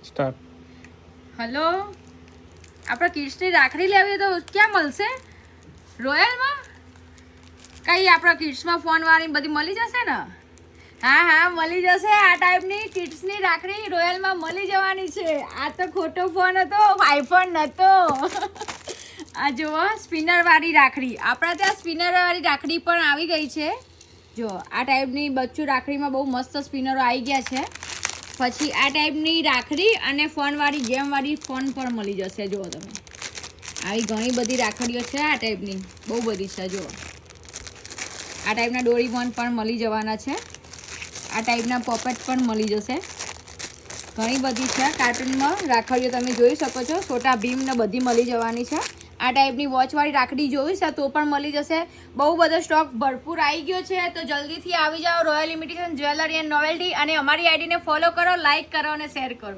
Start. Hello, આપણે કિડ્સની રાખડી લેવી તો ક્યાં મળશે? રોયલમાં? કઈ આપણા કિડ્સમાં ફોનવાળી બધી મળી જશે ને? હા મળી જશે. આ ટાઈપની કિડ્સની રાખડી રોયલમાં મળી જવાની છે. આ તો ખોટો ફોન હતો, આઈફોન નહોતો. આ જુઓ સ્પિનરવાળી રાખડી. આપણા ત્યાં સ્પિનરવાળી રાખડી પણ આવી ગઈ છે. જો આ ટાઈપની બચ્ચું રાખડીમાં બહુ મસ્ત સ્પિનરો આવી ગયા છે. પછી આ ટાઈપની રાખડી અને ફોનવાળી ગેમવાળી ફોન પણ મળી જશે. જુઓ તમે, આવી ઘણી બધી રાખડીઓ છે. આ ટાઈપની બહુ બધી છે. જુઓ આ ટાઈપના ડોરીમોન પણ મળી જવાના છે. આ ટાઈપના પોપેટ પણ મળી જશે. ઘણી બધી છે કાર્ટૂનમાં રાખડીઓ, તમે જોઈ શકો છો. છોટા ભીમ ને બધી મળી જવાની છે. આ ટાઈપની વોચવાળી રાખડી જોઈ છે તો પણ મળી જશે. બહુ બધો સ્ટોક ભરપૂર આવી ગયો છે, તો જલ્દીથી આવી જાઓ. Royal imitation jewellery and novelty. અને અમારી આઈડીને ફોલો કરો, લાઇક કરો અને શેર કરો.